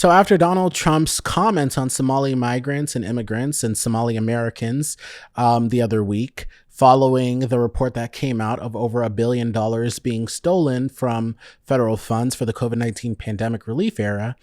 So after Donald Trump's comments on Somali migrants and immigrants and Somali Americans the other week, following the report that came out of over $1 billion being stolen from federal funds for the COVID-19 pandemic relief era,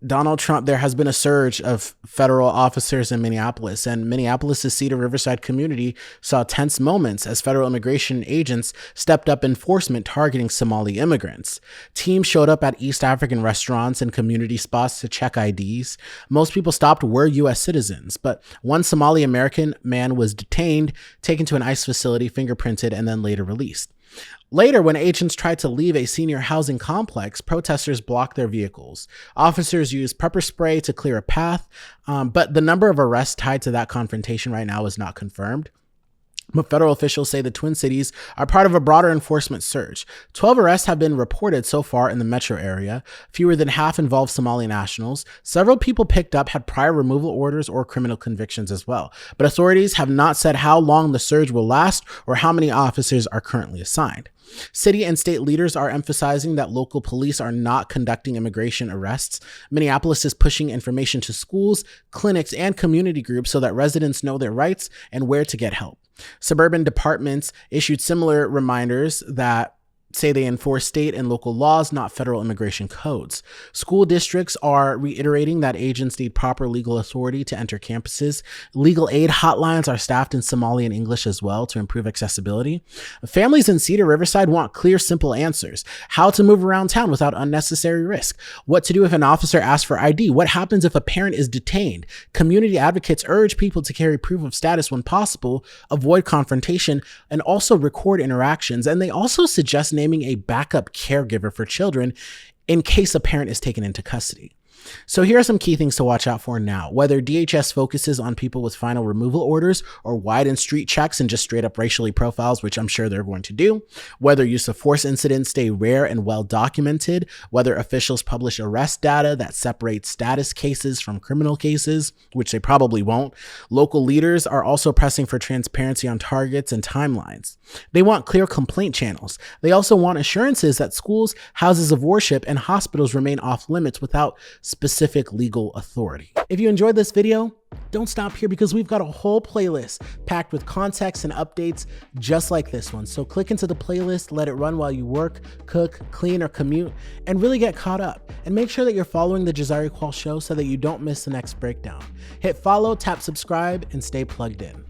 Donald Trump, there has been a surge of federal officers in Minneapolis, and Minneapolis' Cedar-Riverside community saw tense moments as federal immigration agents stepped up enforcement targeting Somali immigrants. Teams showed up at East African restaurants and community spots to check IDs. Most people stopped were U.S. citizens, but one Somali American man was detained, taken to an ICE facility, fingerprinted, and then later released. Later, when agents tried to leave a senior housing complex, protesters blocked their vehicles. Officers used pepper spray to clear a path, but the number of arrests tied to that confrontation right now is not confirmed. But federal officials say the Twin Cities are part of a broader enforcement surge. 12 arrests have been reported so far in the metro area. Fewer than half involve Somali nationals. Several people picked up had prior removal orders or criminal convictions as well. But authorities have not said how long the surge will last or how many officers are currently assigned. City and state leaders are emphasizing that local police are not conducting immigration arrests. Minneapolis is pushing information to schools, clinics, and community groups so that residents know their rights and where to get help. Suburban departments issued similar reminders that say they enforce state and local laws, not federal immigration codes. School districts are reiterating that agents need proper legal authority to enter campuses. Legal aid hotlines are staffed in Somali and English as well to improve accessibility. Families in Cedar-Riverside want clear, simple answers. How to move around town without unnecessary risk. What to do if an officer asks for ID. What happens if a parent is detained. Community advocates urge people to carry proof of status when possible, avoid confrontation, and also record interactions. And they also suggest naming a backup caregiver for children in case a parent is taken into custody. So here are some key things to watch out for now. Whether DHS focuses on people with final removal orders or widen street checks and just straight up racially profiles, which I'm sure they're going to do. Whether use of force incidents stay rare and well documented. Whether officials publish arrest data that separates status cases from criminal cases, which they probably won't. Local leaders are also pressing for transparency on targets and timelines. They want clear complaint channels. They also want assurances that schools, houses of worship, and hospitals remain off limits without specific legal authority. If you enjoyed this video, don't stop here because we've got a whole playlist packed with context and updates just like this one. So click into the playlist, let it run while you work, cook, clean, or commute, and really get caught up. And make sure that you're following the Jazari Kual show so that you don't miss the next breakdown. Hit follow, tap subscribe, and stay plugged in.